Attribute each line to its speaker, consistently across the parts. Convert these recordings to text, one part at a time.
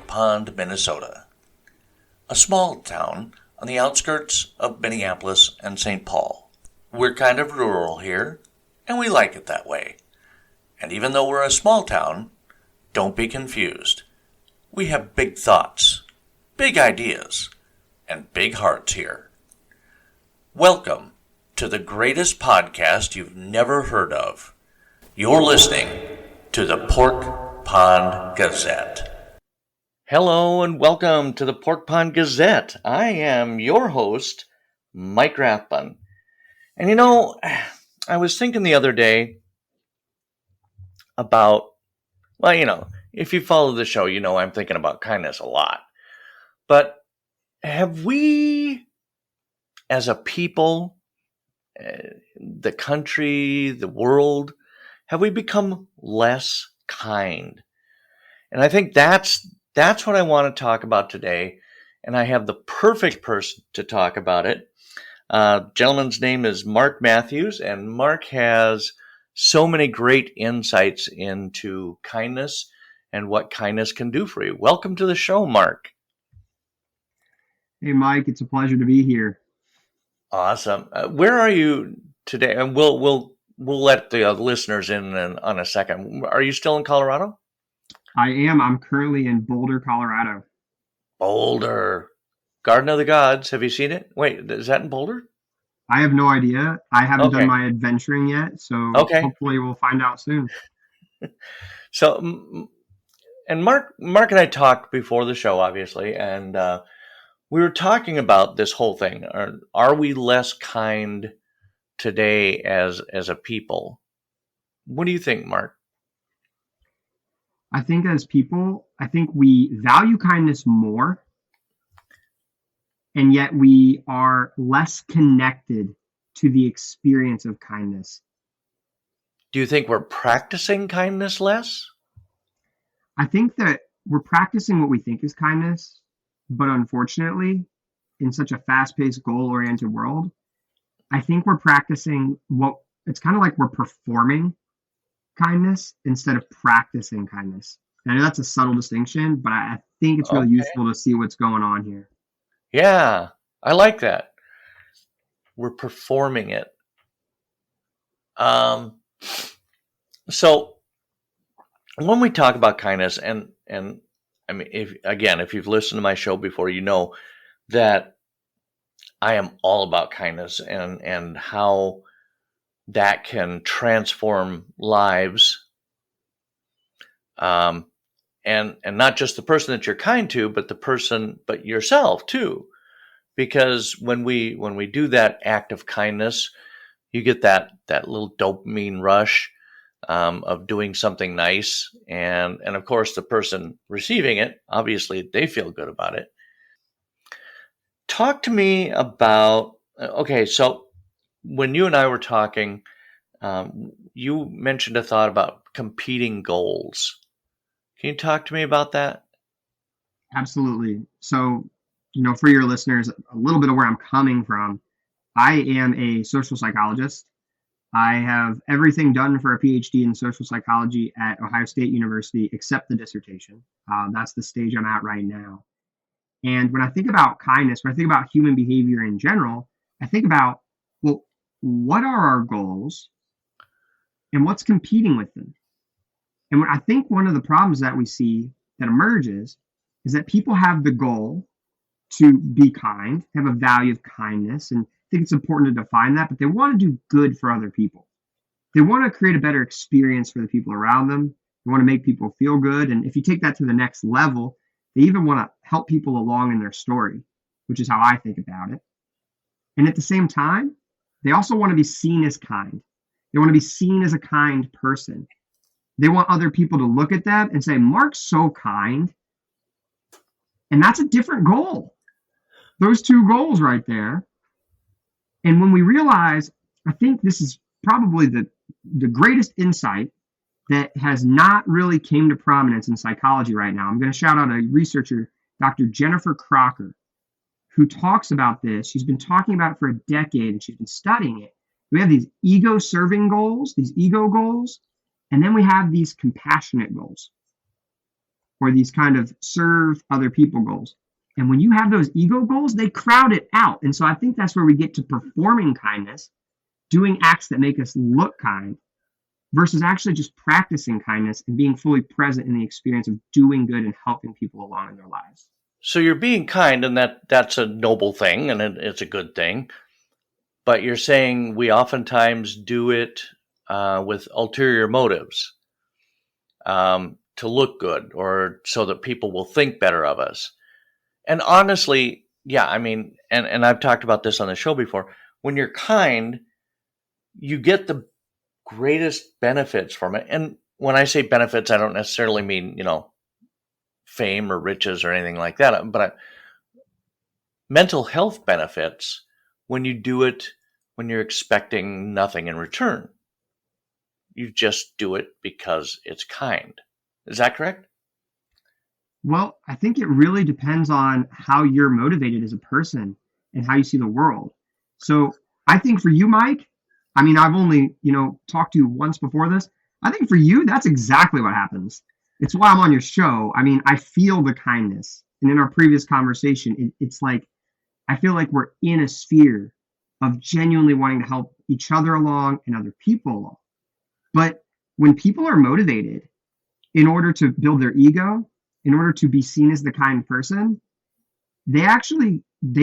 Speaker 1: Pork Pond, Minnesota, a small town on the outskirts of Minneapolis and St. Paul. We're kind of rural here, and we like it that way. And even though we're a small town, don't be confused. We have big thoughts, big ideas, and big hearts here. Welcome to the greatest podcast you've never heard of. You're listening to the Pork Pond Gazette. Hello and welcome to the Pork Pond Gazette. I am your host, Mike Rathbun. And you know, I was thinking the other day about, if you follow the show, you know I'm thinking about kindness a lot. But have we, as a people, the country, the world, have we become less kind? And I think that's what I want to talk about today. And I have the perfect person to talk about it. Gentleman's name is Mark Matthews, and Mark has so many great insights into kindness and what kindness can do for you. Welcome to the show, Mark.
Speaker 2: Hey, Mike, it's a pleasure to be here.
Speaker 1: Awesome. Where are you today? And we'll let the listeners in on a second. Are you still in Colorado?
Speaker 2: I am. I'm currently in Boulder, Colorado.
Speaker 1: Boulder. Garden of the Gods. Have you seen it? Wait, is that in Boulder?
Speaker 2: I have no idea. I haven't done my adventuring yet, so hopefully we'll find out soon.
Speaker 1: So, and Mark and I talked before the show, obviously, and we were talking about this whole thing. Are we less kind today as a people? What do you think, Mark?
Speaker 2: I think as people, we value kindness more, and yet we are less connected to the experience of kindness.
Speaker 1: Do you think we're practicing kindness less?
Speaker 2: I think that we're practicing what we think is kindness, but unfortunately, in such a fast-paced, goal-oriented world, I think we're practicing it's kind of like we're performing kindness instead of practicing kindness. And I know that's a subtle distinction, but I think it's really useful to see what's going on here.
Speaker 1: Yeah, I like that. We're performing it. So when we talk about kindness, and I mean, if you've listened to my show before, you know that I am all about kindness and how that can transform lives. And not just the person that you're kind to, but yourself too. Because when we do that act of kindness, you get that little dopamine rush of doing something nice. And of course, the person receiving it, obviously, they feel good about it. Talk to me about, so when you and I were talking, you mentioned a thought about competing goals. Can you talk to me about that?
Speaker 2: Absolutely. So, for your listeners, a little bit of where I'm coming from. I am a social psychologist. I have everything done for a PhD in social psychology at Ohio State University except the dissertation. That's the stage I'm at right now. And when I think about kindness, when I think about human behavior in general, I think about, what are our goals and what's competing with them? And I think one of the problems that we see that emerges is that people have the goal to be kind, have a value of kindness, and I think it's important to define that, but they want to do good for other people. They want to create a better experience for the people around them. They want to make people feel good. And if you take that to the next level, they even want to help people along in their story, which is how I think about it. And at the same time, they also want to be seen as kind. They want to be seen as a kind person. They want other people to look at them and say, Mark's so kind. And that's a different goal. Those two goals right there. And when we realize, I think this is probably the greatest insight that has not really came to prominence in psychology right now. I'm going to shout out a researcher, Dr. Jennifer Crocker, who talks about this. She's been talking about it for a decade, and she's been studying it. We have these ego-serving goals, these ego goals, and then we have these compassionate goals. or these kind of serve other people goals. And when you have those ego goals, they crowd it out. And so I think that's where we get to performing kindness, doing acts that make us look kind, versus actually just practicing kindness and being fully present in the experience of doing good and helping people along in their lives.
Speaker 1: So you're being kind, and that's a noble thing, and it's a good thing. But you're saying we oftentimes do it with ulterior motives, to look good or so that people will think better of us. And honestly, yeah, I mean, and I've talked about this on the show before, when you're kind, you get the greatest benefits from it. And when I say benefits, I don't necessarily mean, fame or riches or anything like that, but mental health benefits when you do it when you're expecting nothing in return. You just do it because it's kind. Is that correct?
Speaker 2: Well, I think it really depends on how you're motivated as a person and how you see the world. So I think for you, Mike, I mean, I've only, talked to you once before this. I think for you, that's exactly what happens. It's why I'm on your show. I mean, I feel the kindness. And in our previous conversation, it's like, I feel like we're in a sphere of genuinely wanting to help each other along and other people along. But when people are motivated in order to build their ego, in order to be seen as the kind person, they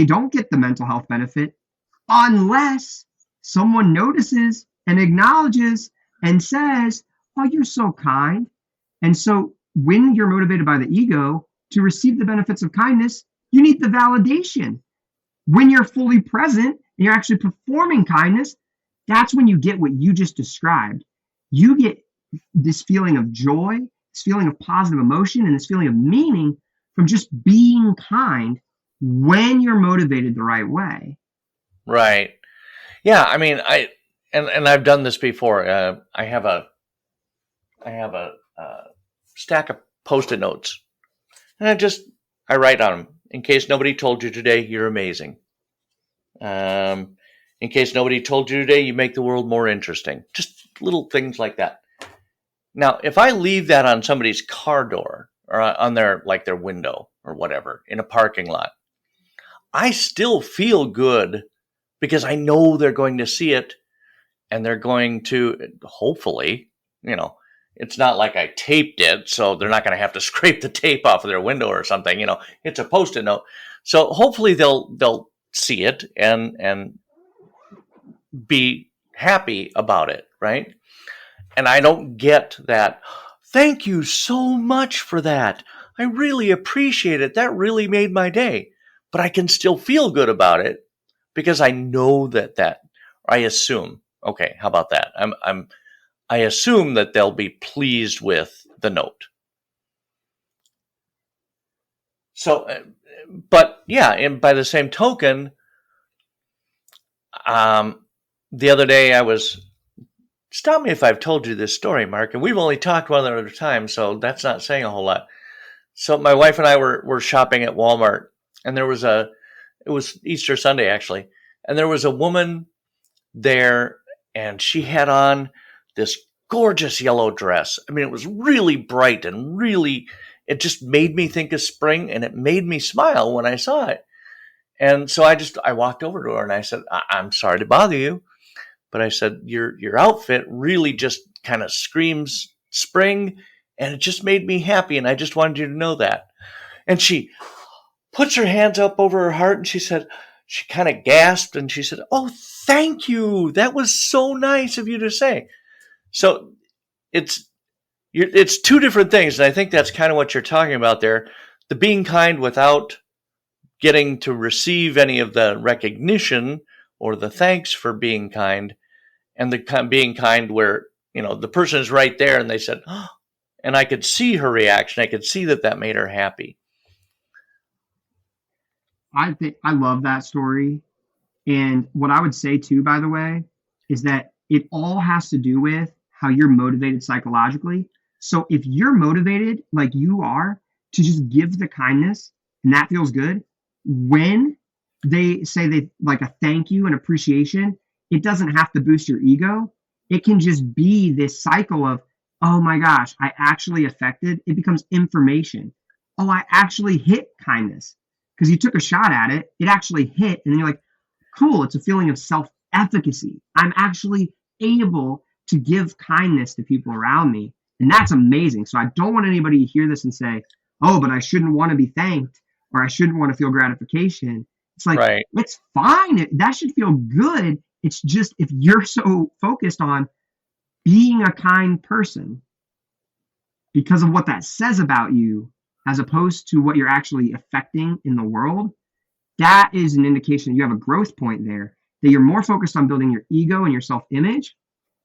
Speaker 2: don't get the mental health benefit unless someone notices and acknowledges and says, "Oh, you're so kind." And so when you're motivated by the ego to receive the benefits of kindness, you need the validation. When you're fully present and you're actually performing kindness, that's when you get what you just described. You get this feeling of joy, this feeling of positive emotion, and this feeling of meaning from just being kind when you're motivated the right way.
Speaker 1: Right. Yeah. I mean, I've done this before. I have a stack of Post-it notes, and I write on them. In case nobody told you today, you're amazing. In case nobody told you today, you make the world more interesting. Just little things like that. Now, if I leave that on somebody's car door or on their window or whatever in a parking lot, I still feel good because I know they're going to see it and they're going to, hopefully, it's not like I taped it, so they're not going to have to scrape the tape off of their window or something. It's a Post-it note. So hopefully they'll see it and be happy about it, right? And I don't get that, "Thank you so much for that. I really appreciate it. That really made my day." But I can still feel good about it because I know I assume, okay, how about that? I assume that they'll be pleased with the note. So, but yeah, and by the same token, the other day stop me if I've told you this story, Mark, and we've only talked one other time, so that's not saying a whole lot. So my wife and I were shopping at Walmart, and it was Easter Sunday actually, and there was a woman there, and she had on this gorgeous yellow dress. I mean, it was really bright and it just made me think of spring, and it made me smile when I saw it. And so I walked over to her and I said, "I'm sorry to bother you, but I said, your outfit really just kind of screams spring, and it just made me happy, and I just wanted you to know that." And she puts her hands up over her heart, and she kind of gasped, and she said, "Oh, thank you. That was so nice of you to say." So it's two different things, and I think that's kind of what you're talking about there. The being kind without getting to receive any of the recognition or the thanks for being kind, and the being kind where, the person is right there and they said, "Oh," and I could see her reaction. I could see that made her happy.
Speaker 2: I love that story. And what I would say too, by the way, is that it all has to do with how you're motivated psychologically. So if you're motivated like you are to just give the kindness and that feels good, when they say they like a thank you and appreciation, it doesn't have to boost your ego. It can just be this cycle of, oh my gosh, I actually affected, it becomes information. Oh, I actually hit kindness because you took a shot at it. It actually hit. And then you're like, cool, it's a feeling of self efficacy. I'm actually able to give kindness to people around me. And that's amazing. So I don't want anybody to hear this and say, oh, but I shouldn't want to be thanked or I shouldn't want to feel gratification. It's like,
Speaker 1: Right.
Speaker 2: it's fine. That should feel good. It's just if you're so focused on being a kind person because of what that says about you, as opposed to what you're actually affecting in the world, that is an indication you have a growth point there, that you're more focused on building your ego and your self image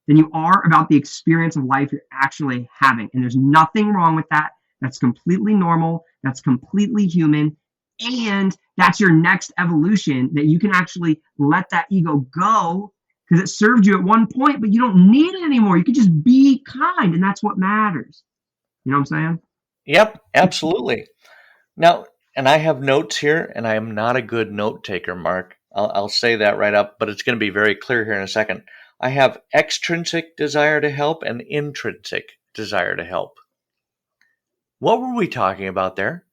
Speaker 2: than you are about the experience of life you're actually having. And there's nothing wrong with that. That's completely normal. That's completely human. And that's your next evolution, that you can actually let that ego go because it served you at one point, but you don't need it anymore. You can just be kind, and that's what matters. You know what I'm saying?
Speaker 1: Yep, absolutely. Now, and I have notes here, and I am not a good note taker, Mark. I'll say that right up, but it's going to be very clear here in a second. I have extrinsic desire to help and intrinsic desire to help. What were we talking about there?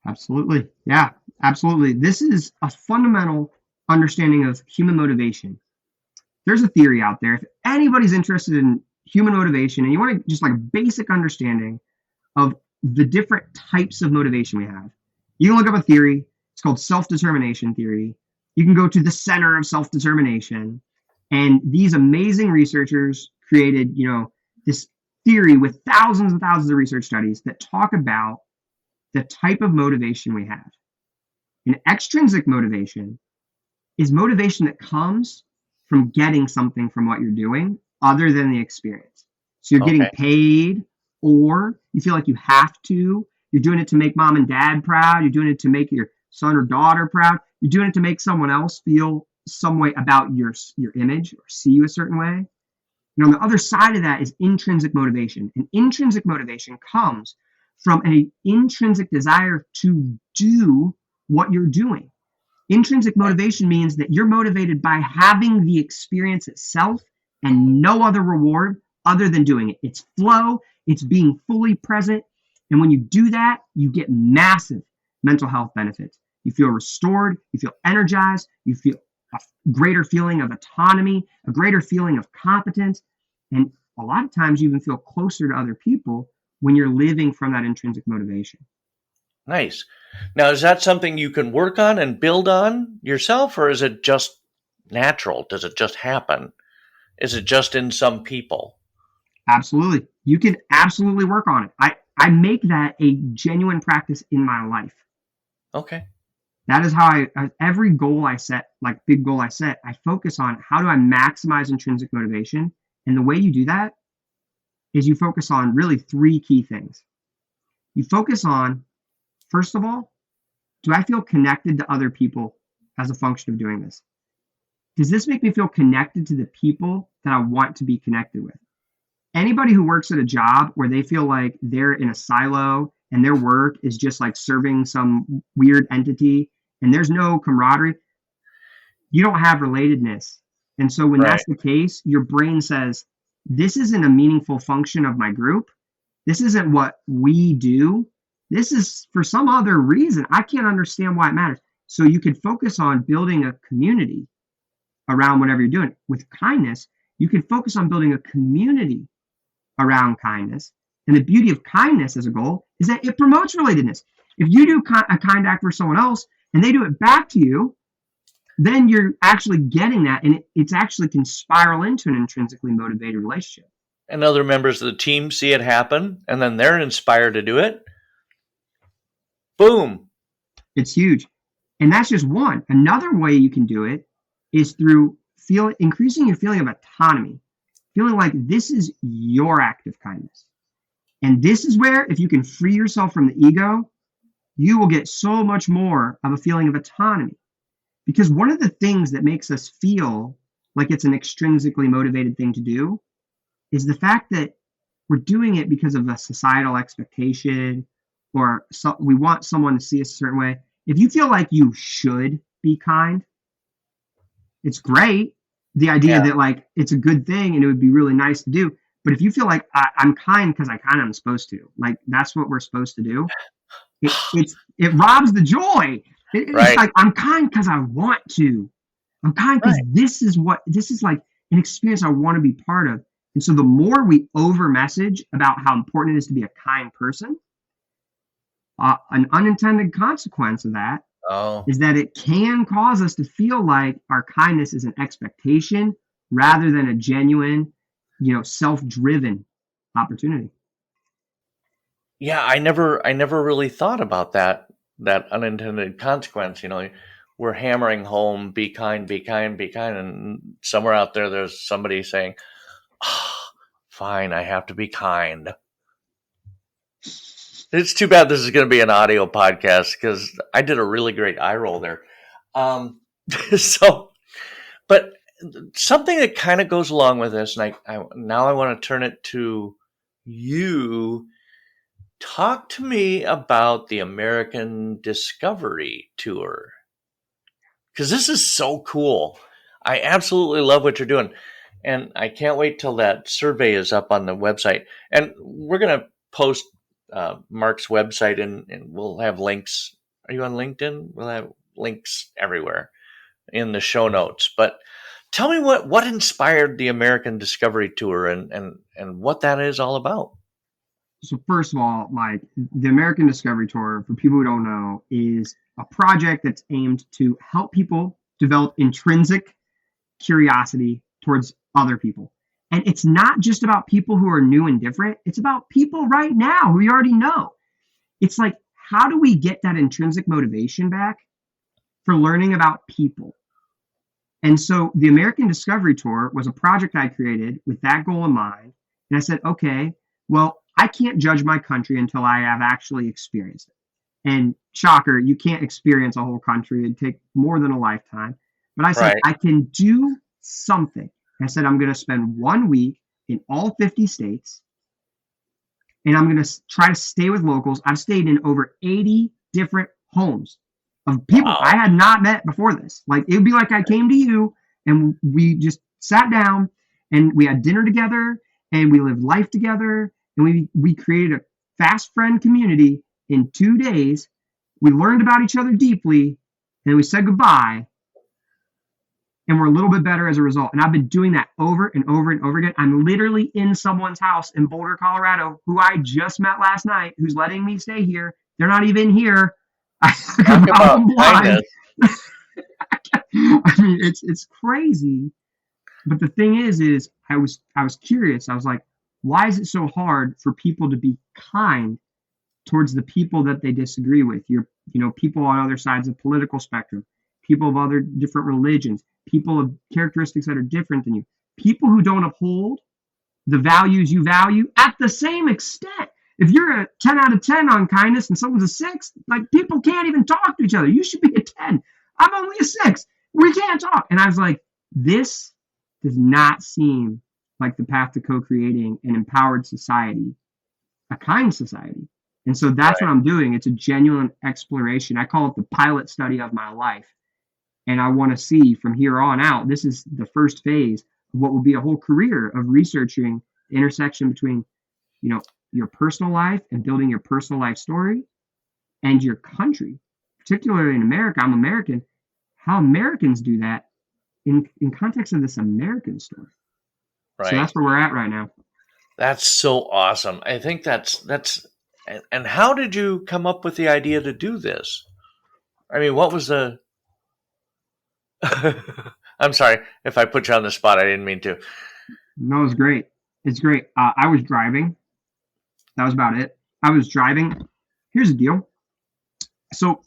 Speaker 2: Absolutely. Yeah, absolutely. This is a fundamental understanding of human motivation. There's a theory out there. If anybody's interested in human motivation and you want to just like a basic understanding of the different types of motivation we have, you can look up a theory. It's called self-determination theory. You can go to the center of self-determination. And these amazing researchers created, this theory with thousands and thousands of research studies that talk about the type of motivation we have. An extrinsic motivation is motivation that comes from getting something from what you're doing other than the experience. So you're getting paid, or you feel like you have to. You're doing it to make mom and dad proud. You're doing it to make your son or daughter proud. You're doing it to make someone else feel some way about your image or see you a certain way. And on the other side of that is intrinsic motivation. And intrinsic motivation comes from an intrinsic desire to do what you're doing. Intrinsic motivation means that you're motivated by having the experience itself and no other reward other than doing it. It's flow, it's being fully present. And when you do that, you get massive mental health benefits. You feel restored, you feel energized, you feel a greater feeling of autonomy, a greater feeling of competence. And a lot of times you even feel closer to other people when you're living from that intrinsic motivation.
Speaker 1: Nice. Now, is that something you can work on and build on yourself, or is it just natural? Does it just happen? Is it just in some people?
Speaker 2: Absolutely. You can absolutely work on it. I make that a genuine practice in my life.
Speaker 1: Okay.
Speaker 2: That is how every goal I set, like big goal I set, I focus on how do I maximize intrinsic motivation. And the way you do that is you focus on really three key things. You focus on, first of all, do I feel connected to other people as a function of doing this? Does this make me feel connected to the people that I want to be connected with? Anybody who works at a job where they feel like they're in a silo and their work is just like serving some weird entity and there's no camaraderie, you don't have relatedness. And so when that's the case, your brain says, this isn't a meaningful function of my group. This isn't what we do. This is for some other reason. I can't understand why it matters. So you could focus on building a community around whatever you're doing. With kindness, you can focus on building a community around kindness. And the beauty of kindness as a goal is that it promotes relatedness. If you do a kind act for someone else and they do it back to you, then you're actually getting that, and it's actually can spiral into an intrinsically motivated relationship.
Speaker 1: And other members of the team see it happen, and then they're inspired to do it. Boom.
Speaker 2: It's huge. And that's just one. Another way you can do it is through increasing your feeling of autonomy, feeling like this is your act of kindness. And this is where, if you can free yourself from the ego, you will get so much more of a feeling of autonomy. Because one of the things that makes us feel like it's an extrinsically motivated thing to do is the fact that we're doing it because of a societal expectation, or we want someone to see us a certain way. If you feel like you should be kind, it's great. The idea that like it's a good thing and it would be really nice to do. But if you feel like I'm kind because I kind of am supposed to, like that's what we're supposed to do, it robs the joy. It's
Speaker 1: Right.
Speaker 2: like I'm kind because I want to. I'm kind because
Speaker 1: Right.
Speaker 2: this is like an experience I want to be part of. And so the more we over message about how important it is to be a kind person, an unintended consequence of that
Speaker 1: Oh,
Speaker 2: is that it can cause us to feel like our kindness is an expectation rather than a genuine, self-driven opportunity.
Speaker 1: yeah. I never really thought about that unintended consequence. We're hammering home, be kind, be kind, be kind, and somewhere out there, there's somebody saying, oh, "Fine, I have to be kind." It's too bad this is going to be an audio podcast because I did a really great eye roll there. Um, so, but something that kind of goes along with this, and now I want to turn it to you. Talk to me about the American Discovery Tour because this is so cool. I absolutely love what you're doing, and I can't wait till that survey is up on the website. And we're gonna post Mark's website, and we'll have links. Are you on LinkedIn? We'll have links everywhere in the show notes. But tell me what inspired the American Discovery Tour and what that is all about.
Speaker 2: So first of all, Mike, the American Discovery Tour, for people who don't know, is a project that's aimed to help people develop intrinsic curiosity towards other people. And it's not just about people who are new and different. It's about people right now who we already know. It's like, how do we get that intrinsic motivation back for learning about people? And so the American Discovery Tour was a project I created with that goal in mind. And I said, okay, well, I can't judge my country until I have actually experienced it. And shocker, you can't experience a whole country. It'd take more than a lifetime. But I said,
Speaker 1: Right.
Speaker 2: I can do something. I said, I'm going to spend 1 week in all 50 states, and I'm going to try to stay with locals. I've stayed in over 80 different homes of people
Speaker 1: Wow.
Speaker 2: I had not met before this. Like, it would be like I came to you, and we just sat down, and we had dinner together, and we lived life together, and we created a fast friend community in 2 days. We learned about each other deeply, and we said goodbye. And we're a little bit better as a result. And I've been doing that over and over and over again. I'm literally in someone's house in Boulder, Colorado, who I just met last night, who's letting me stay here. They're not even here.
Speaker 1: Talk about kindness.
Speaker 2: I mean, it's crazy. But the thing is I was curious. I was like, why is it so hard for people to be kind towards the people that they disagree with? People on other sides of the political spectrum, people of other different religions, people of characteristics that are different than you, people who don't uphold the values you value at the same extent. If you're a 10 out of 10 on kindness and someone's a 6, like, people can't even talk to each other. You should be a 10. I'm only a 6. We can't talk. And I was like, this does not seem like the path to co-creating an empowered society, a kind society. And so that's
Speaker 1: Right.
Speaker 2: what I'm doing. It's a genuine exploration. I call it the pilot study of my life. And I want to see from here on out, this is the first phase of what will be a whole career of researching the intersection between, your personal life and building your personal life story and your country, particularly in America. I'm American. How Americans do that in context of this American story.
Speaker 1: Right.
Speaker 2: So that's where we're at right now.
Speaker 1: That's so awesome. I think that's and how did you come up with the idea to do this? I mean, what was the I'm sorry if I put you on the spot. I didn't mean to.
Speaker 2: No, it's great. It's great. I was driving. That was about it. I was driving. Here's the deal. So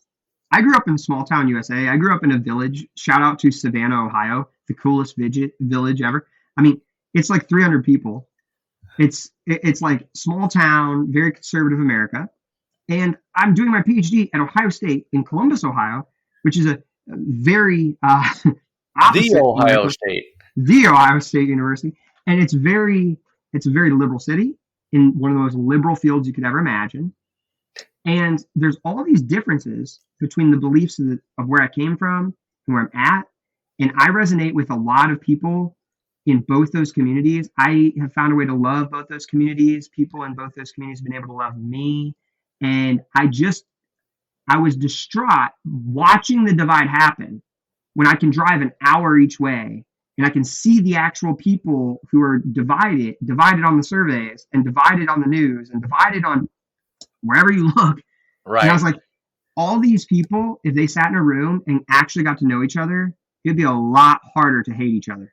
Speaker 2: I grew up in small town USA. I grew up in a village. Shout out to Savannah, Ohio, the coolest village ever. I mean, it's like 300 people. It's like small town, very conservative America. And I'm doing my PhD at Ohio State in Columbus, Ohio, which is a very opposite
Speaker 1: The Ohio
Speaker 2: university.
Speaker 1: State.
Speaker 2: The Ohio State University. And it's a very liberal city in one of the most liberal fields you could ever imagine. And there's all these differences between the beliefs of where I came from and where I'm at. And I resonate with a lot of people in both those communities. I have found a way to love both those communities. People in both those communities have been able to love me. And I was distraught watching the divide happen when I can drive an hour each way and I can see the actual people who are divided on the surveys and divided on the news and divided on wherever you look.
Speaker 1: Right.
Speaker 2: And I was like, all these people, if they sat in a room and actually got to know each other, it'd be a lot harder to hate each other.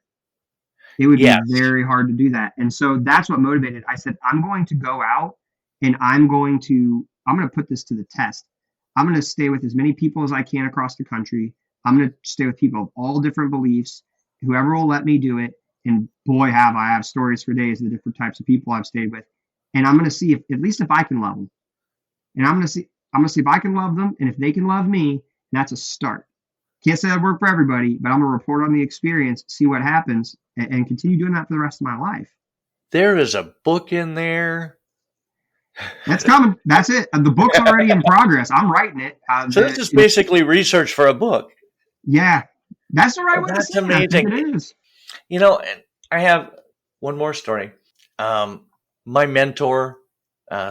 Speaker 2: It would be very hard to do that. And so that's what motivated. I said, I'm going to go out and I'm going to put this to the test. I'm going to stay with as many people as I can across the country. I'm going to stay with people of all different beliefs, whoever will let me do it. And boy, I have stories for days of the different types of people I've stayed with. And I'm going to see if, at least if I can love them. And I'm going to see if I can love them. And if they can love me, that's a start. Can't say that work for everybody, but I'm going to report on the experience, see what happens, and continue doing that for the rest of my life.
Speaker 1: There is a book in there.
Speaker 2: That's coming. That's it. The book's already in progress. I'm writing it.
Speaker 1: So this is basically research for a book.
Speaker 2: Yeah. That's the right way to say it.
Speaker 1: Amazing.
Speaker 2: It is.
Speaker 1: You know, and I have one more story. My mentor,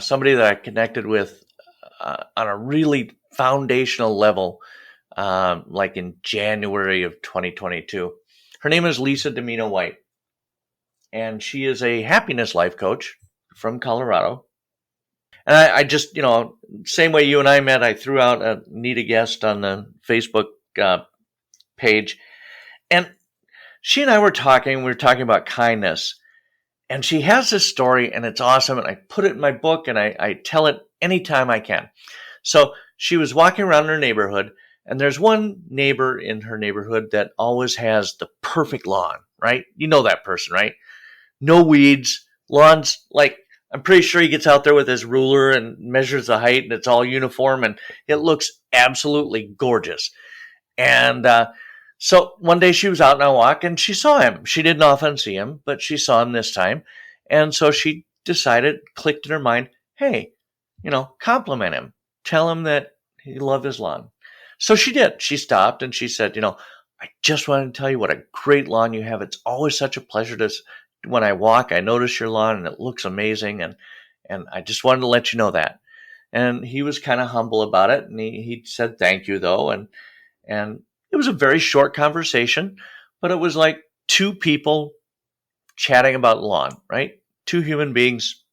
Speaker 1: somebody that I connected with on a really foundational level, like in January of 2022. Her name is Lisa Domino White, and she is a happiness life coach from Colorado. And I just, same way you and I met, I threw out a need a guest on the Facebook page. And she and I were talking, we were talking about kindness. And she has this story, and it's awesome. And I put it in my book, and I tell it anytime I can. So she was walking around her neighborhood, and there's one neighbor in her neighborhood that always has the perfect lawn, right? You know that person, right? No weeds, lawns, like, I'm pretty sure he gets out there with his ruler and measures the height, and it's all uniform, and it looks absolutely gorgeous. And so one day she was out on a walk, and she saw him. She didn't often see him, but she saw him this time. And so she decided, clicked in her mind, hey, compliment him. Tell him that he loved his lawn. So she did. She stopped, and she said, I just wanted to tell you what a great lawn you have. It's always such a pleasure to when I walk, I notice your lawn and it looks amazing. And I just wanted to let you know that. And he was kind of humble about it. And he said, thank you though. And it was a very short conversation, but it was like two people chatting about lawn, right? Two human beings.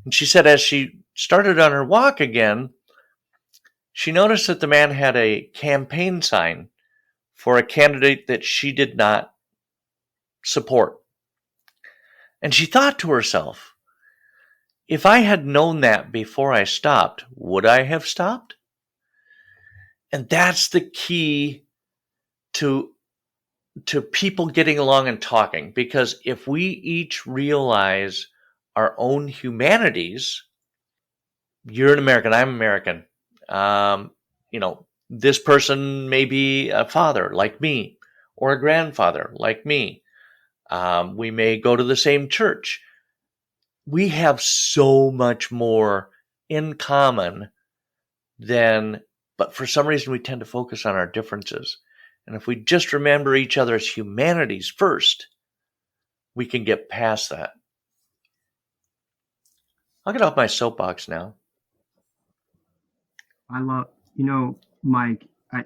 Speaker 1: And she said, as she started on her walk again, she noticed that the man had a campaign sign for a candidate that she did not support. And she thought to herself, if I had known that before I stopped, would I have stopped? And that's the key to people getting along and talking, because if we each realize our own humanities, you're an American, I'm American. This person may be a father like me, or a grandfather like me. We may go to the same church. We have so much more in common but for some reason we tend to focus on our differences. And if we just remember each other's humanities first, we can get past that. I'll get off my soapbox now.
Speaker 2: I love, Mike, I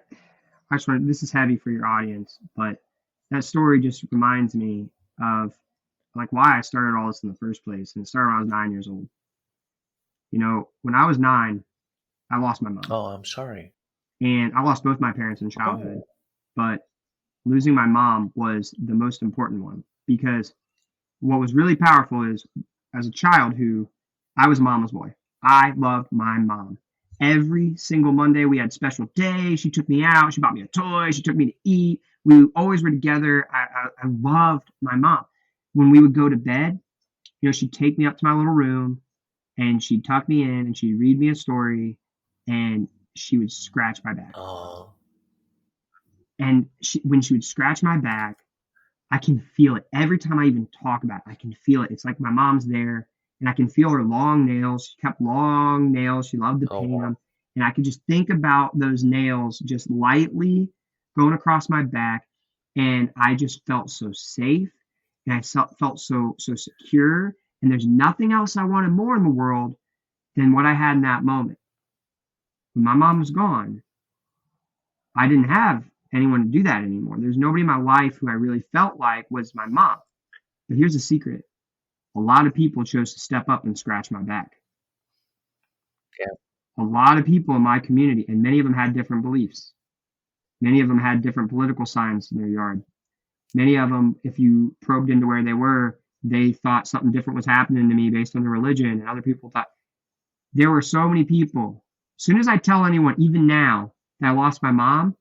Speaker 2: just want, this is heavy for your audience, but that story just reminds me of like why I started all this in the first place. And it started when I was 9 years old. When I was 9, I lost my mom.
Speaker 1: Oh, I'm sorry.
Speaker 2: And I lost both my parents in childhood. Oh. But losing my mom was the most important one, because what was really powerful is, as a child I was a mama's boy. I loved my mom. Every single Monday we had special days. She took me out. She bought me a toy. She took me to eat. We always were together. I loved my mom. When we would go to bed, she'd take me up to my little room and she'd tuck me in and she'd read me a story and she would scratch my back.
Speaker 1: Oh.
Speaker 2: And when she would scratch my back, I can feel it. Every time I even talk about it, I can feel it. It's like my mom's there, and I can feel her long nails. She kept long nails. She loved to paint them. And I could just think about those nails just lightly going across my back. And I just felt so safe. and I felt so secure. And there's nothing else I wanted more in the world than what I had in that moment. When my mom was gone, I didn't have anyone to do that anymore. There's nobody in my life who I really felt like was my mom. But here's a secret. A lot of people chose to step up and scratch my back.
Speaker 1: Yeah.
Speaker 2: A lot of people in my community, and many of them had different beliefs. Many of them had different political signs in their yard. Many of them, if you probed into where they were, they thought something different was happening to me based on their religion, and other people thought. There were so many people. As soon as I tell anyone, even now, that I lost my mom,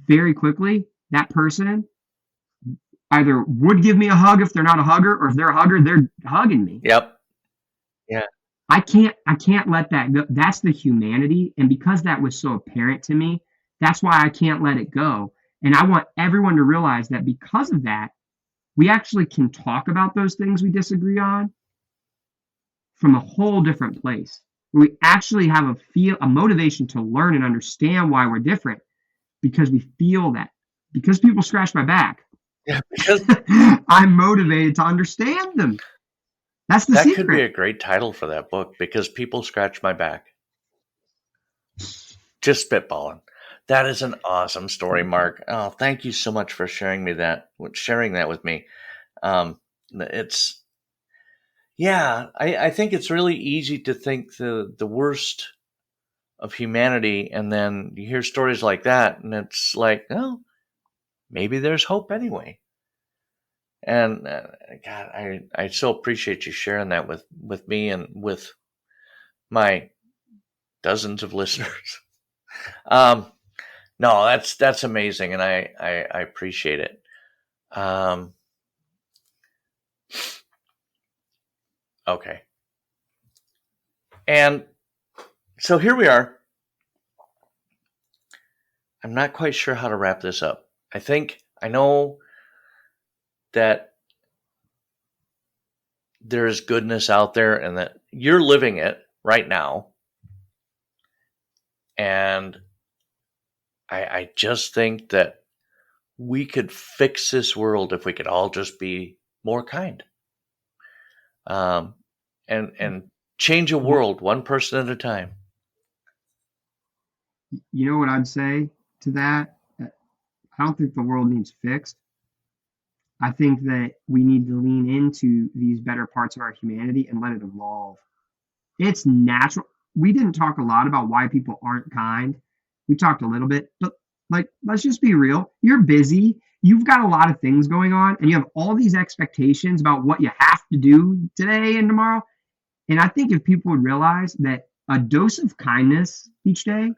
Speaker 2: very quickly, that person either would give me a hug if they're not a hugger, or if they're a hugger, they're hugging me.
Speaker 1: Yep. Yeah.
Speaker 2: I can't let that go. That's the humanity. And because that was so apparent to me, that's why I can't let it go. And I want everyone to realize that because of that, we actually can talk about those things we disagree on from a whole different place. We actually have a motivation to learn and understand why we're different, because we feel that. Because people scratch my back,
Speaker 1: Yeah, because
Speaker 2: I'm motivated to understand them. That's the
Speaker 1: that
Speaker 2: secret.
Speaker 1: could be a great title for that book, because people scratch my back. Just spitballing. That is an awesome story, Mark. Oh, thank you so much for sharing that with me. I think it's really easy to think the worst of humanity, and then you hear stories like that, and it's like, oh, maybe there's hope anyway. And God, I so appreciate you sharing that with me and with my dozens of listeners. No, that's amazing, and I appreciate it. Okay. And so here we are. I'm not quite sure how to wrap this up. I know that there's goodness out there, and that you're living it right now. And I just think that we could fix this world if we could all just be more kind. And change a world one person at a time.
Speaker 2: You know what I'd say to that? I don't think the world needs fixed. I think that we need to lean into these better parts of our humanity and let it evolve. It's natural. We didn't talk a lot about why people aren't kind. We talked a little bit, but let's just be real. You're busy. You've got a lot of things going on, and you have all these expectations about what you have to do today and tomorrow. And I think if people would realize that a dose of kindness each day,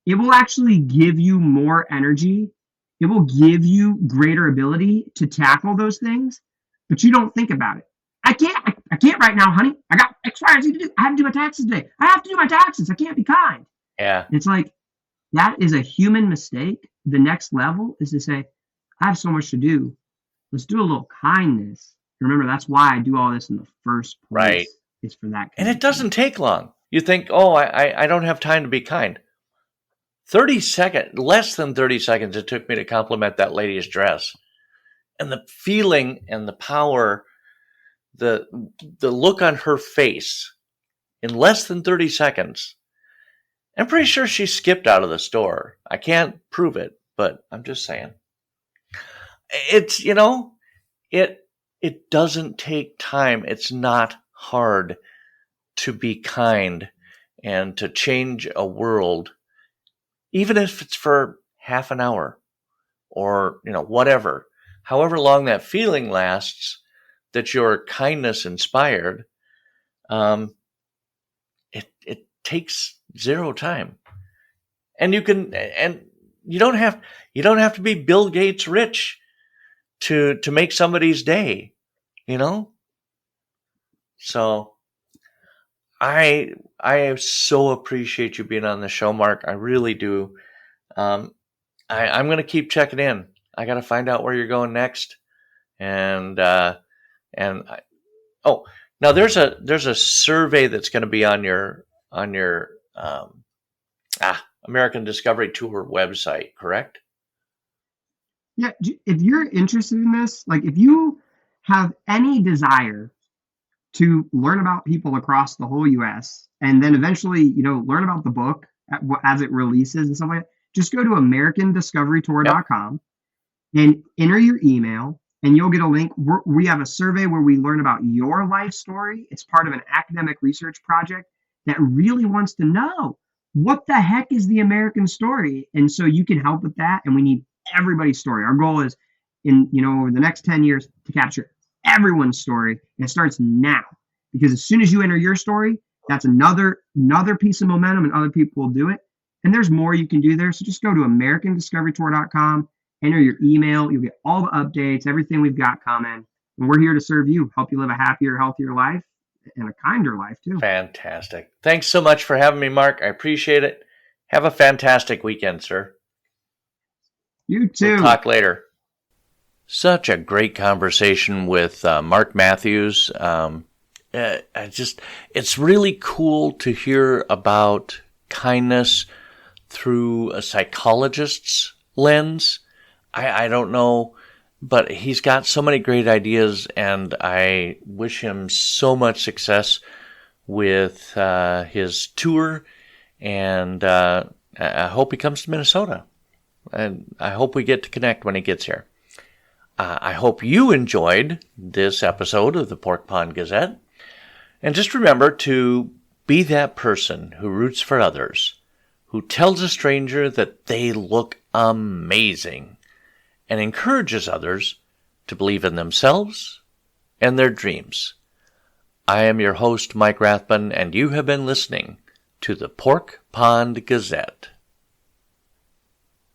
Speaker 2: it will actually give you more energy. It will give you greater ability to tackle those things, but you don't think about it. I can't right now, honey. I got X, Y, and Z to do. I have to do my taxes today. I have to do my taxes. I can't be kind.
Speaker 1: Yeah.
Speaker 2: It's like, that is a human mistake. The next level is to say, I have so much to do. Let's do a little kindness. Remember, that's why I do all this in the first place.
Speaker 1: Right.
Speaker 2: It's for that.
Speaker 1: And it doesn't take long. You think, oh, I don't have time to be kind. 30 seconds, less than 30 seconds it took me to compliment that lady's dress. And the feeling and the power, the look on her face in less than 30 seconds. I'm pretty sure she skipped out of the store. I can't prove it, but I'm just saying. It's, it doesn't take time. It's not hard to be kind and to change a world, even if it's for half an hour or, whatever. However long that feeling lasts, that your kindness inspired, it takes zero time. And you don't have to be Bill Gates rich to make somebody's day, So I so appreciate you being on the show, Mark. I really do. I'm going to keep checking in. I got to find out where you're going next. Now there's a survey that's going to be on your American Discovery Tour website, correct?
Speaker 2: Yeah, if you're interested in this, if you have any desire to learn about people across the whole US and then eventually, learn about the book as it releases and stuff like that, just go to americandiscoverytour.com and enter your email and you'll get a link. We have a survey where we learn about your life story. It's part of an academic research project that really wants to know what the heck is the American story. And so you can help with that. And we need everybody's story. Our goal is over the next 10 years to capture everyone's story. And it starts now, because as soon as you enter your story, that's another piece of momentum and other people will do it. And there's more you can do there. So just go to americandiscoverytour.com, enter your email. You'll get all the updates, everything we've got coming. And we're here to serve you, help you live a happier, healthier life and a kinder life too.
Speaker 1: Fantastic. Thanks so much for having me, Mark. I appreciate it. Have a fantastic weekend, sir.
Speaker 2: You too.
Speaker 1: We'll talk later. Such a great conversation with Mark Matthews. It's really cool to hear about kindness through a psychologist's lens. I don't know, but he's got so many great ideas, and I wish him so much success with his tour, and I hope he comes to Minnesota, and I hope we get to connect when he gets here. I hope you enjoyed this episode of the Pork Pond Gazette. And just remember to be that person who roots for others, who tells a stranger that they look amazing, and encourages others to believe in themselves and their dreams. I am your host, Mike Rathbun, and you have been listening to the Pork Pond Gazette.